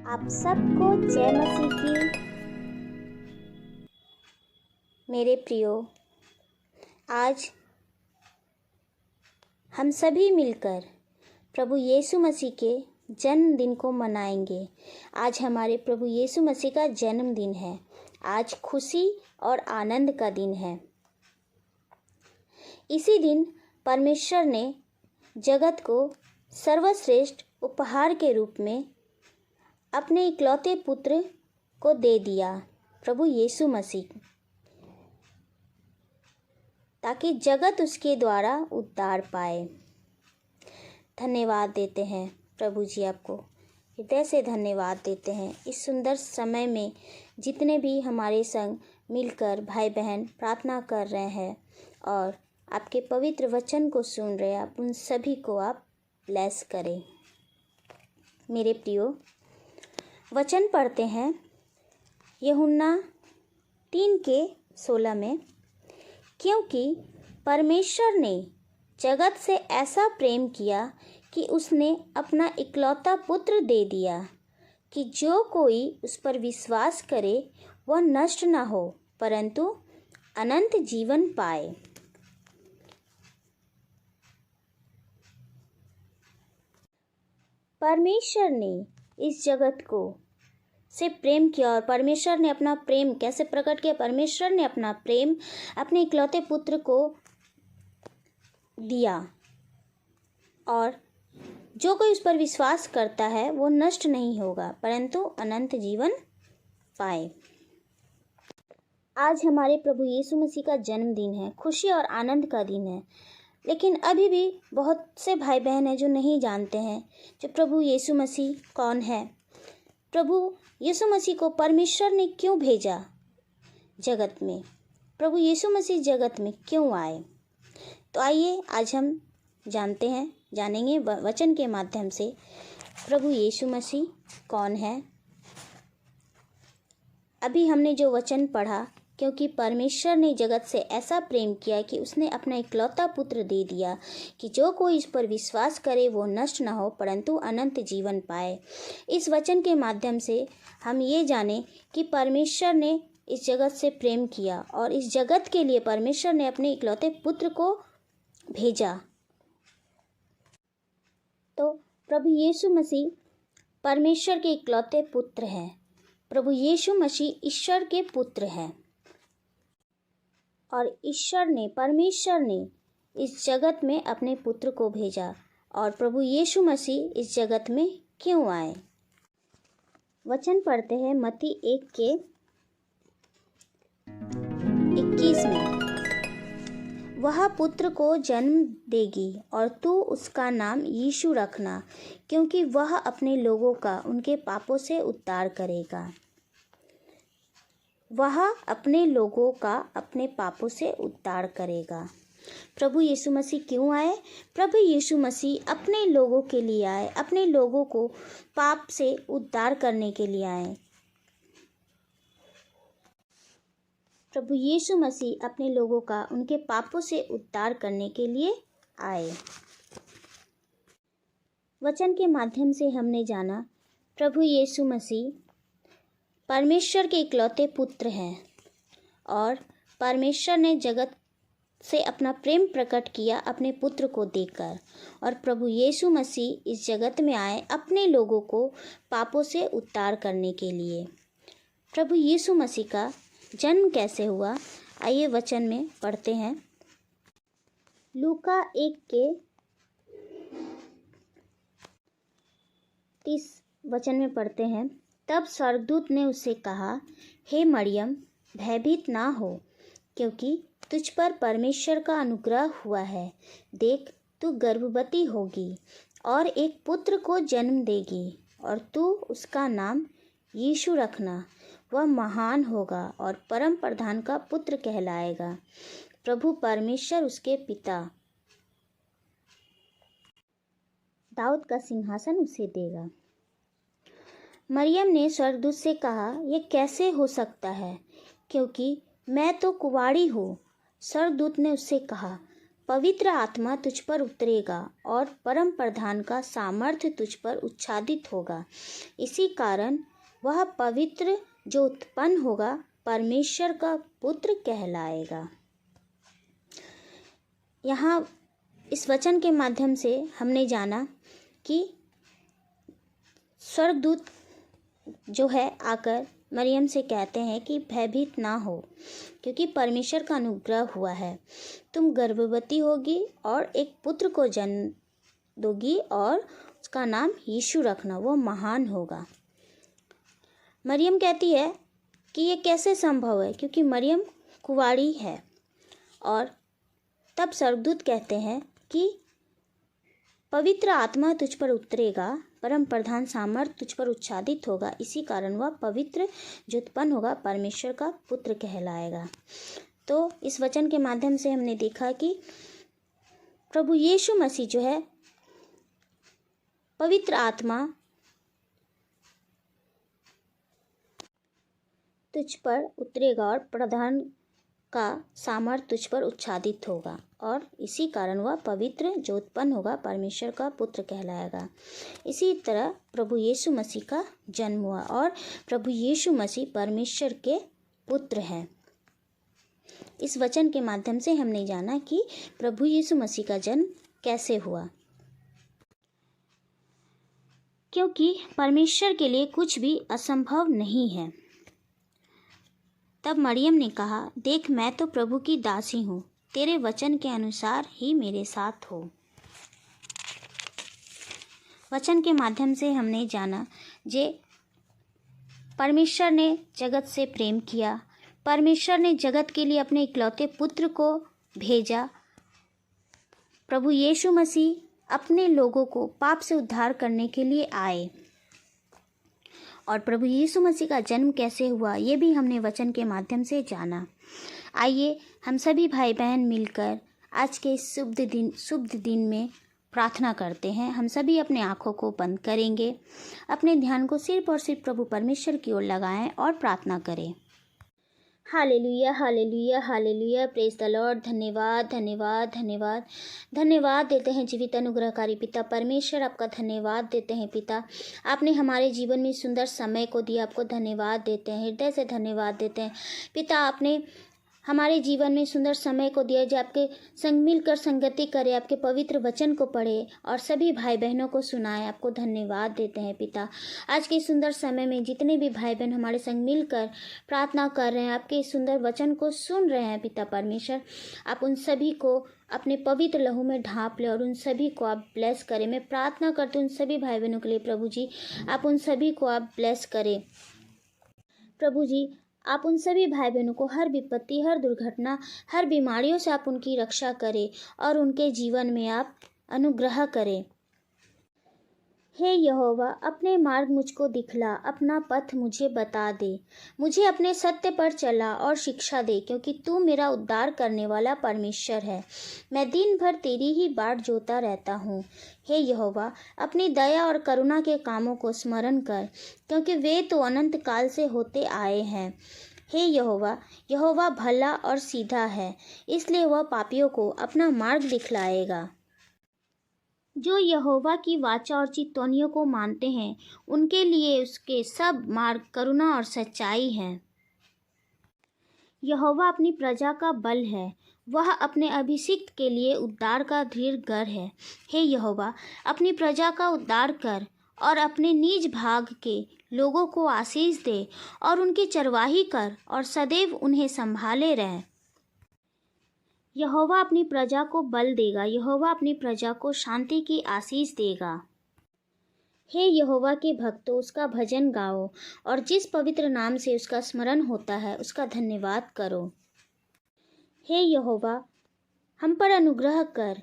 आप सबको जय मसीह की। मेरे प्रियो, आज हम सभी मिलकर प्रभु यीशु मसीह के जन्मदिन को मनाएंगे। आज हमारे प्रभु यीशु मसीह का जन्मदिन है। आज खुशी और आनंद का दिन है। इसी दिन परमेश्वर ने जगत को सर्वश्रेष्ठ उपहार के रूप में अपने इकलौते पुत्र को दे दिया, प्रभु यीशु मसीह, ताकि जगत उसके द्वारा उद्धार पाए। धन्यवाद देते हैं प्रभु जी, आपको हृदय से धन्यवाद देते हैं। इस सुंदर समय में जितने भी हमारे संग मिलकर भाई बहन प्रार्थना कर रहे हैं और आपके पवित्र वचन को सुन रहे हैं, आप उन सभी को आप ब्लेस करें। मेरे प्रियो, वचन पढ़ते हैं यूहन्ना 3:16 में, क्योंकि परमेश्वर ने जगत से ऐसा प्रेम किया कि उसने अपना इकलौता पुत्र दे दिया, कि जो कोई उस पर विश्वास करे वह नष्ट न हो परंतु अनंत जीवन पाए। परमेश्वर ने इस जगत को से प्रेम किया और परमेश्वर ने अपना प्रेम कैसे प्रकट किया? परमेश्वर ने अपना प्रेम अपने इकलौते पुत्र को दिया और जो कोई उस पर विश्वास करता है वो नष्ट नहीं होगा परंतु अनंत जीवन पाए। आज हमारे प्रभु यीशु मसीह का जन्मदिन है, खुशी और आनंद का दिन है। लेकिन अभी भी बहुत से भाई बहन हैं जो नहीं जानते हैं जो प्रभु यीशु मसीह कौन है। प्रभु यीशु मसीह को परमेश्वर ने क्यों भेजा जगत में? प्रभु यीशु मसीह जगत में क्यों आए? तो आइए आज हम जानेंगे वचन के माध्यम से प्रभु यीशु मसीह कौन है। अभी हमने जो वचन पढ़ा, क्योंकि परमेश्वर ने जगत से ऐसा प्रेम किया कि उसने अपना इकलौता पुत्र दे दिया, कि जो कोई इस पर विश्वास करे वो नष्ट न हो परंतु अनंत जीवन पाए। इस वचन के माध्यम से हम ये जाने कि परमेश्वर ने इस जगत से प्रेम किया और इस जगत के लिए परमेश्वर ने अपने इकलौते पुत्र को भेजा। तो प्रभु यीशु मसीह परमेश्वर के इकलौते पुत्र हैं। प्रभु यीशु मसीह ईश्वर के पुत्र हैं और परमेश्वर ने इस जगत में अपने पुत्र को भेजा। और प्रभु यीशु मसीह इस जगत में क्यों आए? वचन पढ़ते हैं मत्ती 1:21 में, वह पुत्र को जन्म देगी और तू उसका नाम यीशु रखना, क्योंकि वह अपने लोगों का उनके पापों से उद्धार करेगा। वह अपने लोगों का अपने पापों से उद्धार करेगा। प्रभु यीशु मसीह क्यों आए? प्रभु यीशु मसीह अपने लोगों के लिए आए, अपने लोगों को पाप से उद्धार करने के लिए आए। प्रभु यीशु मसीह अपने लोगों का उनके पापों से उद्धार करने के लिए आए। वचन के माध्यम से हमने जाना प्रभु यीशु मसीह परमेश्वर के इकलौते पुत्र हैं और परमेश्वर ने जगत से अपना प्रेम प्रकट किया अपने पुत्र को देकर। और प्रभु यीशु मसीह इस जगत में आए अपने लोगों को पापों से उद्धार करने के लिए। प्रभु यीशु मसीह का जन्म कैसे हुआ? आइए वचन में पढ़ते हैं। लूका 1:30 वचन में पढ़ते हैं, तब स्वर्गदूत ने उससे कहा, हे मरियम, भयभीत ना हो, क्योंकि तुझ पर परमेश्वर का अनुग्रह हुआ है। देख, तू गर्भवती होगी और एक पुत्र को जन्म देगी और तू उसका नाम यीशु रखना। वह महान होगा और परम प्रधान का पुत्र कहलाएगा। प्रभु परमेश्वर उसके पिता दाऊद का सिंहासन उसे देगा। मरियम ने स्वर्गदूत से कहा, यह कैसे हो सकता है, क्योंकि मैं तो कुंवारी हूँ। स्वर्गदूत ने उससे कहा, पवित्र आत्मा तुझ पर उतरेगा और परम प्रधान का सामर्थ्य तुझ पर उच्छादित होगा। इसी कारण वह पवित्र जो उत्पन्न होगा परमेश्वर का पुत्र कहलाएगा। यहाँ इस वचन के माध्यम से हमने जाना कि स्वर्गदूत जो है आकर मरियम से कहते हैं कि भयभीत ना हो, क्योंकि परमेश्वर का अनुग्रह हुआ है। तुम गर्भवती होगी और एक पुत्र को जन्म दोगी और उसका नाम यीशु रखना, वो महान होगा। मरियम कहती है कि ये कैसे संभव है, क्योंकि मरियम कुंवारी है। और तब स्वर्गदूत कहते हैं कि पवित्र आत्मा तुझ पर उतरेगा, परम प्रधान सामर्थ तुझ पर उच्छादित होगा, इसी कारण वह पवित्र जो उत्पन्न होगा परमेश्वर का पुत्र कहलाएगा। तो इस वचन के माध्यम से हमने देखा कि प्रभु यीशु मसीह जो है पवित्र आत्मा तुझ पर उतरेगा और प्रधान का सामर्थ तुझ पर उच्छादित होगा, और इसी कारण वह पवित्र जो उत्पन्न होगा परमेश्वर का पुत्र कहलाएगा। इसी तरह प्रभु यीशु मसीह का जन्म हुआ और प्रभु यीशु मसीह परमेश्वर के पुत्र हैं। इस वचन के माध्यम से हमने जाना कि प्रभु यीशु मसीह का जन्म कैसे हुआ, क्योंकि परमेश्वर के लिए कुछ भी असंभव नहीं है। तब मरियम ने कहा, देख मैं तो प्रभु की दासी हूँ, तेरे वचन के अनुसार ही मेरे साथ हो। वचन के माध्यम से हमने जाना जे परमेश्वर ने जगत से प्रेम किया, परमेश्वर ने जगत के लिए अपने इकलौते पुत्र को भेजा। प्रभु यीशु मसीह अपने लोगों को पाप से उद्धार करने के लिए आए, और प्रभु यीशु मसीह का जन्म कैसे हुआ ये भी हमने वचन के माध्यम से जाना। आइए हम सभी भाई बहन मिलकर आज के इस शुभ दिन में प्रार्थना करते हैं। हम सभी अपने आँखों को बंद करेंगे, अपने ध्यान को सिर्फ और सिर्फ प्रभु परमेश्वर की ओर लगाएं और प्रार्थना करें। Hallelujah hallelujah hallelujah, praise the Lord. धन्यवाद धन्यवाद धन्यवाद धन्यवाद देते हैं जीवित अनुग्रहकारी पिता परमेश्वर, आपका धन्यवाद देते हैं पिता। आपने हमारे जीवन में सुंदर समय को दिया, आपको धन्यवाद देते हैं, हृदय से धन्यवाद देते हैं पिता। आपने हमारे जीवन में सुंदर समय को दिया जो आपके संग मिलकर संगति करे, आपके पवित्र वचन को पढ़े और सभी भाई बहनों को सुनाए। आपको धन्यवाद देते हैं पिता। आज के सुंदर समय में जितने भी भाई बहन हमारे संग मिलकर प्रार्थना कर रहे हैं, आपके सुंदर वचन को सुन रहे हैं पिता परमेश्वर, आप उन सभी को अपने पवित्र लहू में ढांप ले और उन सभी को आप ब्लेस करें। मैं प्रार्थना करती हूँ उन सभी भाई बहनों के लिए प्रभु जी, आप उन सभी को आप ब्लेस करें प्रभु जी। आप उन सभी भाई बहनों को हर विपत्ति, हर दुर्घटना, हर बीमारियों से आप उनकी रक्षा करें और उनके जीवन में आप अनुग्रह करें। हे यहोवा, अपने मार्ग मुझको दिखला, अपना पथ मुझे बता दे, मुझे अपने सत्य पर चला और शिक्षा दे, क्योंकि तू मेरा उद्धार करने वाला परमेश्वर है। मैं दिन भर तेरी ही बाट जोता रहता हूँ। हे यहोवा, अपनी दया और करुणा के कामों को स्मरण कर, क्योंकि वे तो अनंत काल से होते आए हैं। हे यहोवा, यहोवा भला और सीधा है, इसलिए वह पापियों को अपना मार्ग दिखलाएगा। जो यहोवा की वाचा और चितौनियों को मानते हैं, उनके लिए उसके सब मार्ग करुणा और सच्चाई है। यहोवा अपनी प्रजा का बल है, वह अपने अभिषिक्त के लिए उद्धार का दृढ़ गर है। हे यहोवा, अपनी प्रजा का उद्धार कर और अपने निज भाग के लोगों को आशीष दे और उनकी चरवाही कर और सदैव उन्हें संभाले रह। यहोवा अपनी प्रजा को बल देगा, यहोवा अपनी प्रजा को शांति की आशीष देगा। हे यहोवा के भक्तों, उसका भजन गाओ और जिस पवित्र नाम से उसका स्मरण होता है उसका धन्यवाद करो। हे यहोवा, हम पर अनुग्रह कर।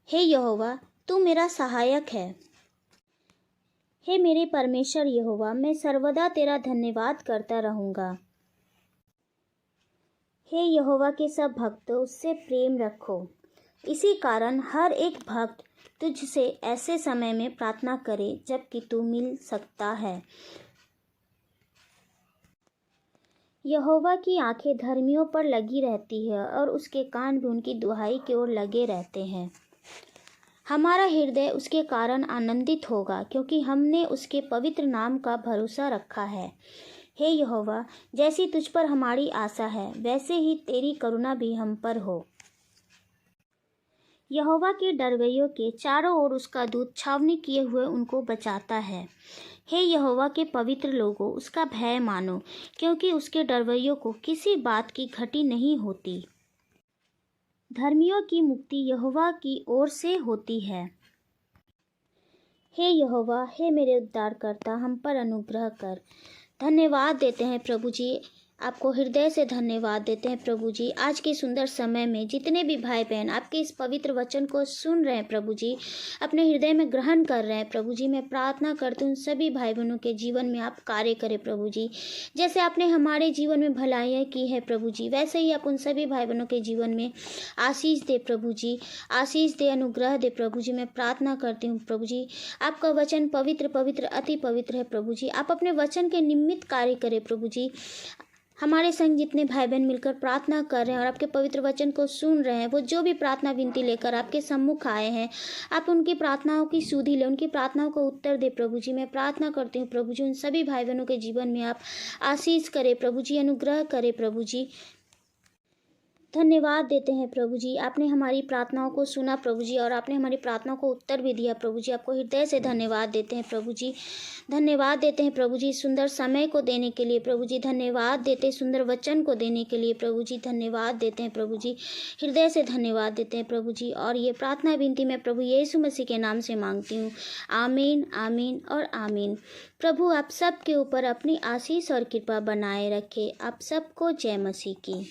हे यहोवा, तू मेरा सहायक है। हे मेरे परमेश्वर यहोवा, मैं सर्वदा तेरा धन्यवाद करता रहूँगा। हे यहोवा के सब भक्त, उससे प्रेम रखो। इसी कारण हर एक भक्त तुझसे ऐसे समय में प्रार्थना करे जबकि तू मिल सकता है। यहोवा की आंखें धर्मियों पर लगी रहती है और उसके कान भी उनकी दुहाई की ओर लगे रहते हैं। हमारा हृदय उसके कारण आनंदित होगा, क्योंकि हमने उसके पवित्र नाम का भरोसा रखा है। हे यहोवा, जैसी तुझ पर हमारी आशा है, वैसे ही तेरी करुणा भी हम पर हो। यहोवा के डरवैयों के चारों ओर उसका दूत छावनी किए हुए उनको बचाता है। हे यहोवा के पवित्र लोगों, उसका भय मानो, क्योंकि उसके डरवैयों को किसी बात की घटी नहीं होती। धर्मियों की मुक्ति यहोवा की ओर से होती है। हे यहोवा, हे मेरे उद्धारकर्ता, हम पर अनुग्रह कर। धन्यवाद देते हैं प्रभु जी, आपको हृदय से धन्यवाद देते हैं प्रभु जी। आज के सुंदर समय में जितने भी भाई बहन आपके इस पवित्र वचन को सुन रहे हैं प्रभु जी, अपने हृदय में ग्रहण कर रहे हैं प्रभु जी, मैं प्रार्थना करती हूँ सभी भाई बहनों के जीवन में आप कार्य करें प्रभु जी। जैसे आपने हमारे जीवन में भलाइयाँ की है प्रभु जी, वैसे ही आप उन सभी भाई बहनों के जीवन में आशीष दे प्रभु जी, आशीष दे, अनुग्रह दे प्रभु जी। मैं प्रार्थना करती हूँ प्रभु जी, आपका वचन पवित्र पवित्र अति पवित्र है प्रभु जी। आप अपने वचन के निमित्त कार्य करें प्रभु जी। हमारे संग जितने भाई बहन मिलकर प्रार्थना कर रहे हैं और आपके पवित्र वचन को सुन रहे हैं, वो जो भी प्रार्थना विनती लेकर आपके सम्मुख आए हैं, आप उनकी प्रार्थनाओं की सुधि ले, उनकी प्रार्थनाओं को उत्तर दे प्रभु जी। मैं प्रार्थना करती हूँ प्रभु जी, उन सभी भाई बहनों के जीवन में आप आशीष करें प्रभु जी, अनुग्रह करें प्रभु जी। धन्यवाद देते हैं प्रभु जी, आपने हमारी प्रार्थनाओं को सुना प्रभु जी, और आपने हमारी प्रार्थनाओं को उत्तर भी दिया प्रभु जी। आपको हृदय से धन्यवाद देते हैं प्रभु जी। धन्यवाद देते हैं प्रभु जी सुंदर समय को देने के लिए प्रभु जी। धन्यवाद देते हैं सुंदर वचन को देने के लिए प्रभु जी। धन्यवाद देते हैं प्रभु जी, हृदय से धन्यवाद देते हैं प्रभु जी। और ये प्रार्थना विनती मैं प्रभु यीशु मसीह के नाम से मांगती हूँ। आमीन, आमीन और आमीन। प्रभु आप सब के ऊपर अपनी आशीष और कृपा बनाए रखे। आप सबको जय मसीह की।